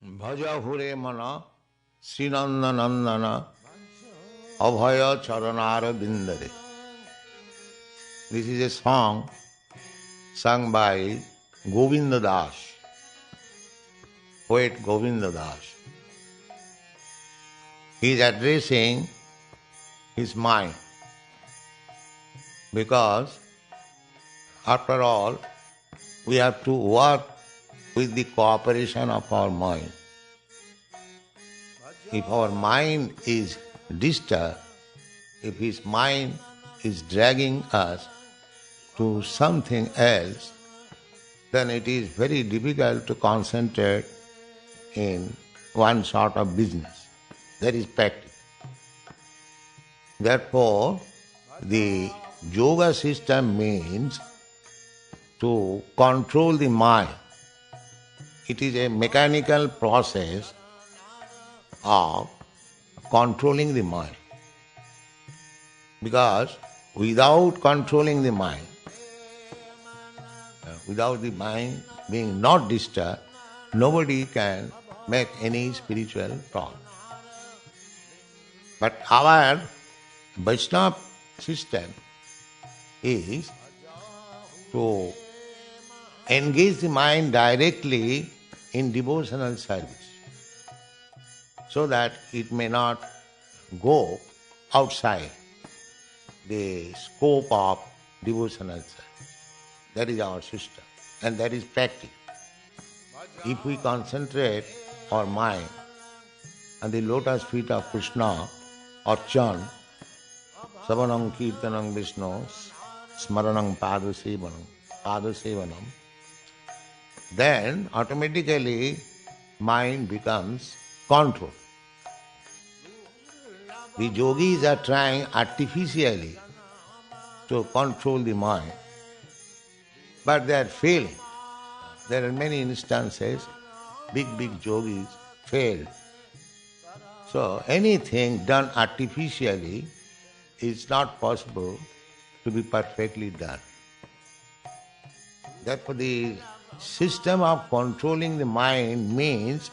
Bhaja hure mana Sinanda Nandana Abhaya Charanara Bindare. This is a song sung by Govinda Das, poet Govinda Das. He is addressing his mind because after all we have to work with the cooperation of our mind. If our mind is disturbed, if his mind is dragging us to something else, then it is very difficult to concentrate in one sort of business. That is practice. Therefore, the yoga system means to control the mind. It is a mechanical process of controlling the mind. Because without controlling the mind, without the mind being not disturbed, nobody can make any spiritual progress. But our Vaishnava system is to engage the mind directly in devotional service so that it may not go outside the scope of devotional service. That is our system and that is practice. If we concentrate our mind on the lotus feet of Krishna or chant Savanam Kirtanam Vishnu Smaranam Padasevanam, then automatically mind becomes controlled. The yogis are trying artificially to control the mind, but they are failing. There are many instances, big yogis failed. So anything done artificially is not possible to be perfectly done. Therefore the system of controlling the mind means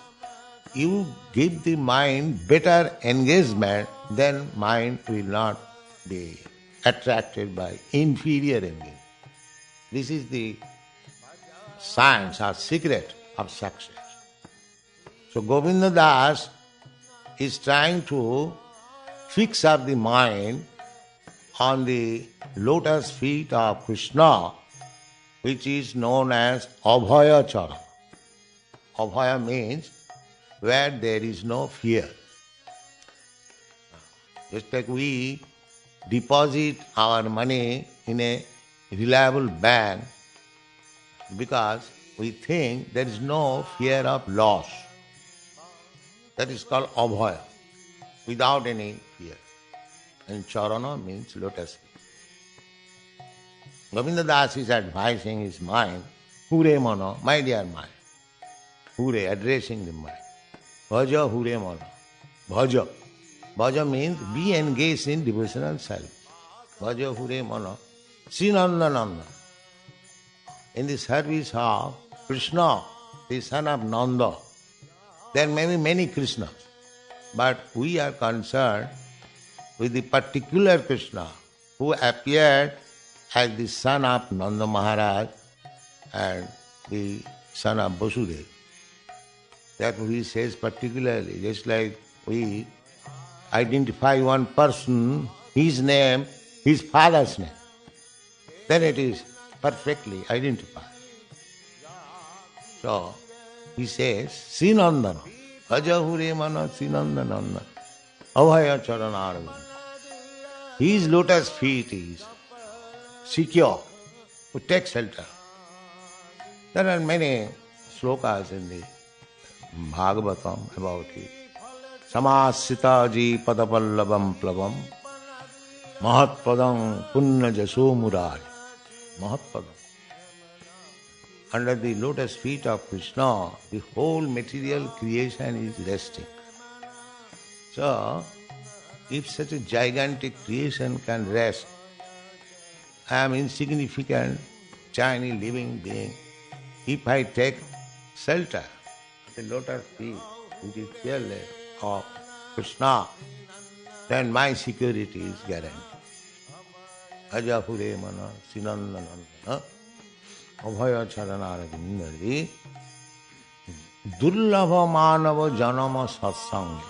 you give the mind better engagement, then mind will not be attracted by inferior engagement. This is the science or secret of success. So Govinda Das is trying to fix up the mind on the lotus feet of Krishna, which is known as Abhaya Chara. Abhaya means where there is no fear. Just like we deposit our money in a reliable bank because we think there is no fear of loss. That is called Abhaya, without any fear. And Charana means lotus feet. Govinda Das is advising his mind, Hure Mano, my dear mind. Hure, addressing the mind. Bhaja Hure Mano. Bhaja. Bhaja means be engaged in devotional service. Bhaja Hure Mano. Sinanda Nanda. In the service of Krishna, the son of Nanda. There may be many Krishnas, but we are concerned with the particular Krishna who appeared as the son of Nanda Maharaj and the son of Vasudeva. Therefore he says particularly, just like we identify one person, his name, his father's name, then it is perfectly identified. So he says, Sinandana, Ajahure Mana Sinandananda, Abhaya Charanarvind. His lotus feet is secure to take shelter. There are many slokas in the Bhagavatam about it. Samasita ji padapallavam plavam Mahatpadam punna jaso murari. Mahatpadam. Under the lotus feet of Krishna, the whole material creation is resting. So, if such a gigantic creation can rest, I am insignificant, tiny living being. If I take shelter, the lotus feet, which is fearless of Krishna, then my security is guaranteed. Ajapure mana sinandanandana abhaya charanara vindari dullabha manava janama satsange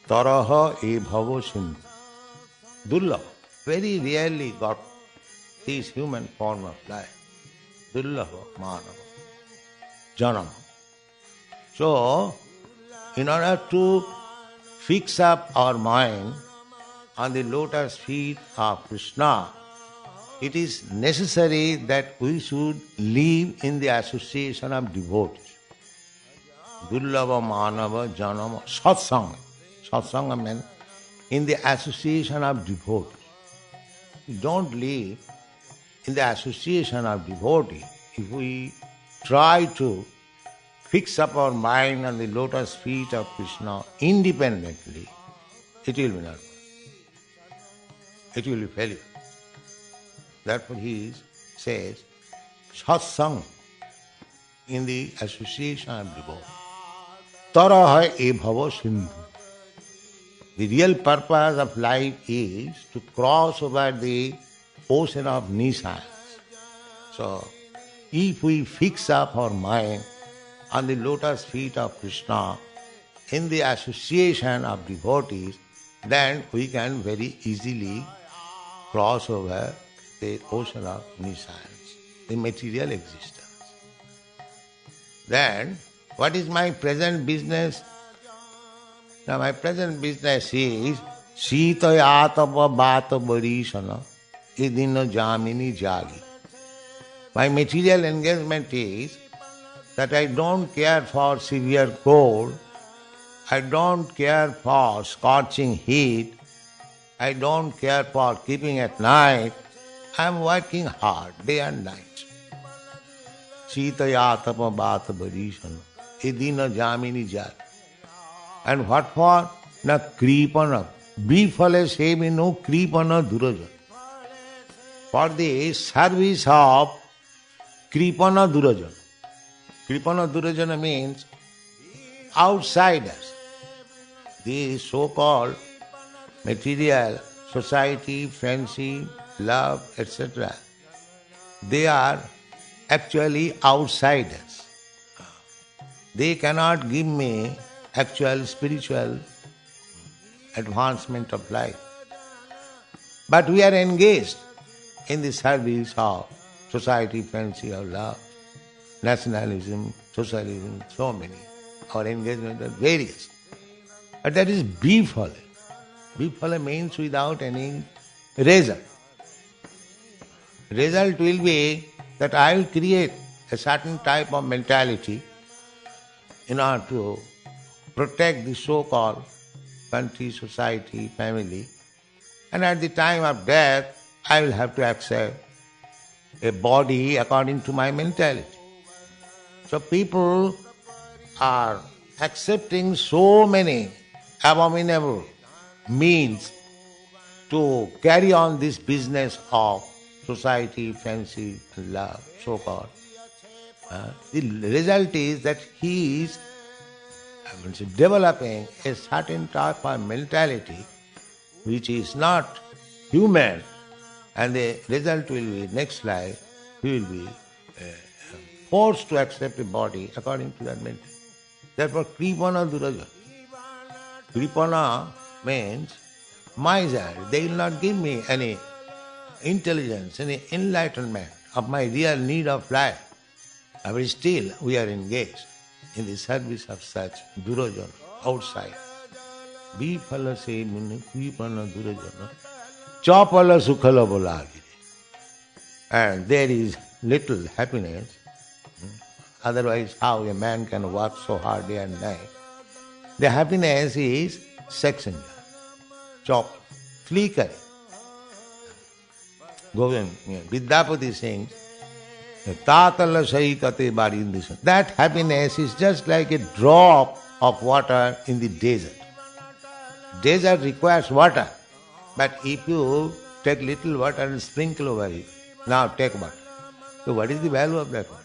taraha e bhava sindhu. Dullabha, very rarely got this human form of life. Dullabha manava janama. So, in order to fix up our mind on the lotus feet of Krishna, it is necessary that we should live in the association of devotees. Dullabha manava janama satsanga. Satsanga means in the association of devotees. We don't live in the association of devotees. If we try to fix up our mind on the lotus feet of Krishna independently, it will be not. It will be failure. Therefore he says, satsang, in the association of devotees. Taraha e bhava sindhu. The real purpose of life is to cross over the ocean of nescience. So, if we fix up our mind on the lotus feet of Krishna in the association of devotees, then we can very easily cross over the ocean of nescience, the material existence. Then, what is my present business? Now my present business is Sita Yatava Bata Barishana Idina Jamini Jagi. My material engagement is that I don't care for severe cold, I don't care for scorching heat, I don't care for keeping at night, I am working hard day and night. Sita Yatava Bata Barishana Idina Jamini Jagi. And what for? Na kripana. Bifale semi no kripana durajan. For the service of kripana durajan. Kripana durajana means outsiders. The so-called material, society, friendship, love, etc. They are actually outsiders. They cannot give me actual spiritual advancement of life. But we are engaged in the service of society, friendship, of love, nationalism, socialism, so many. Our engagement are various. But that is bifala. Bifala means without any result. Result will be that I will create a certain type of mentality in order to protect the so-called country, society, family, and at the time of death, I will have to accept a body according to my mentality. So people are accepting so many abominable means to carry on this business of society, friendship, and love, so-called. The result is that he is developing a certain type of mentality which is not human, and the result will be next life he will be forced to accept a body according to that mentality. Therefore, kripana duraja. Kripana means miser. They will not give me any intelligence, any enlightenment of my real need of life. But still we are engaged in the service of such durajana outside. Bifala se muni kripana durajana chapala sukhala bolagiri. And there is little happiness. Otherwise, how a man can work so hard day and night? The happiness is sex enjoy, chop, flickering. Govind, Vidyapati sings, Tatala Saikate Barindishan. That happiness is just like a drop of water in the desert. Desert requires water, but if you take little water and sprinkle over it, now take water. So what is the value of that water?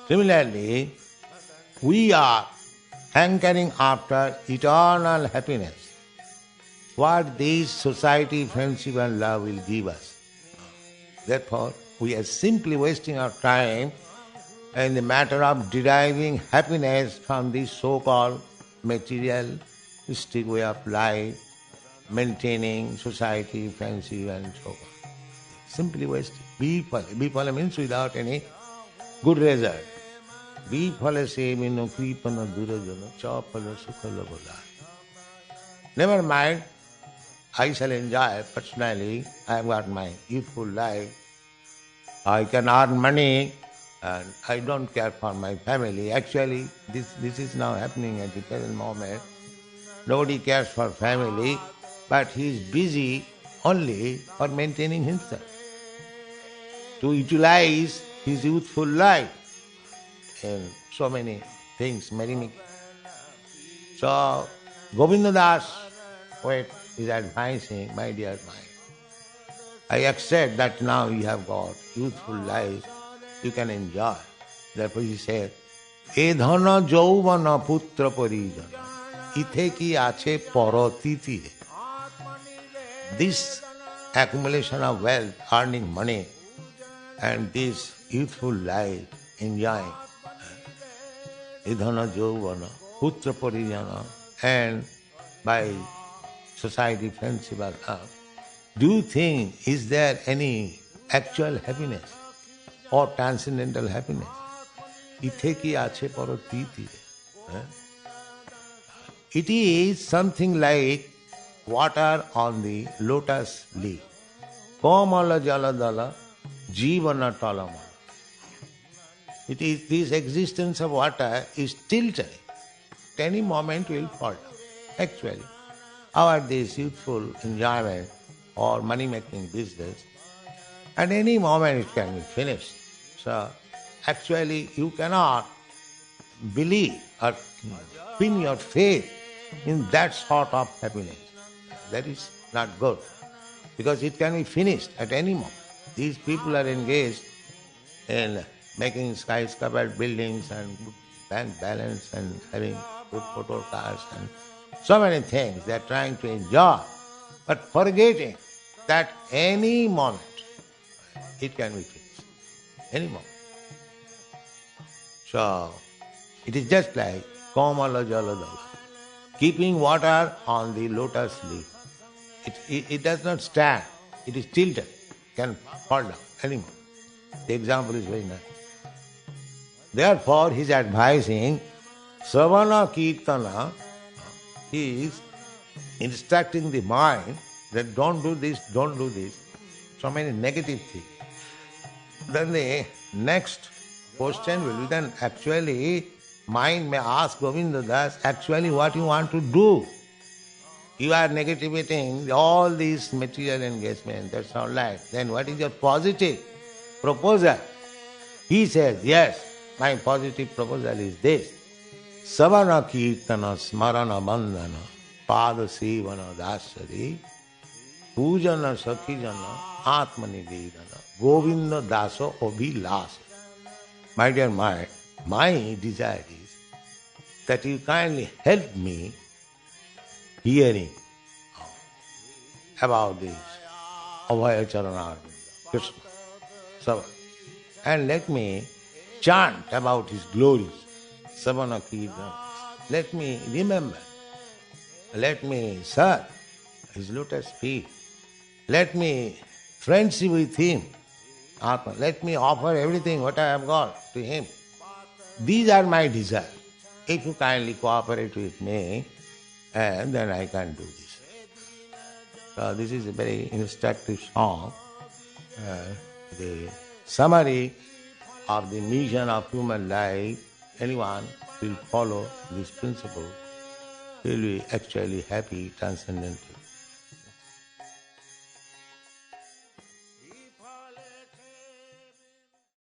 Similarly, we are hankering after eternal happiness. What this society, friendship and love will give us. Therefore, we are simply wasting our time in the matter of deriving happiness from this so-called materialistic way of life, maintaining society, friendship and so on. Simply wasting. Bifala means without any good result. Bifala se mino kripana durajana chapala sukhala bodha. Never mind, I shall enjoy personally. I have got my youthful life. I can earn money and I don't care for my family. Actually, this is now happening at the present moment. Nobody cares for family, but he is busy only for maintaining himself, to utilize his youthful life in so many things, many. So, Govinda Das poet is advising, my dear mind, I accept that now you have got youthful life, you can enjoy. Therefore he said, E dhana jauvana putra parijana, ithe ki ache paratiti. This accumulation of wealth, earning money, and this youthful life, enjoying idhana jauvana, putra parijana, and by society, friendship, or love, do you think is there any actual happiness or transcendental happiness? Ithe ki ache paratiti. It is something like water on the lotus leaf. Komala jaladala jivana talamala. It is this existence of water is tilted. At any moment will fall down. Actually, our this youthful enjoyment or money-making business, at any moment it can be finished. So, actually you cannot believe or pin your faith in that sort of happiness. That is not good, because it can be finished at any moment. These people are engaged in making skyscraper buildings and bank balance and having good motor cars and so many things they are trying to enjoy, but forgetting that any moment it can be finished. Any moment. So, it is just like Kamala Jaladala, keeping water on the lotus leaf. It does not stand, it is tilted, can fall down any moment. The example is very nice. Therefore, he is advising Savana Kirtana. He is instructing the mind that don't do this, don't do this. So many negative things. Then the next question will be then actually mind may ask Govinda Das, actually what you want to do? You are negativating all these material engagement, that's all right. Then what is your positive proposal? He says, yes, my positive proposal is this. Savana kirtana smarana bandhana pada sevana dasari pujana sakhijana atmanivedana Govinda daso abhilasa. My dear mind, my desire is that you kindly help me hearing about this Abhaya Charana Krishna Sava, and let me chant about his glories, Savana Kirtana. Let me remember, let me serve his lotus feet, let me friendship with him, Atma. Let me offer everything what I have got to him. These are my desires. If you kindly cooperate with me, and then I can do this. So this is a very instructive song. The summary of the mission of human life, anyone will follow this principle will be actually happy, transcendental.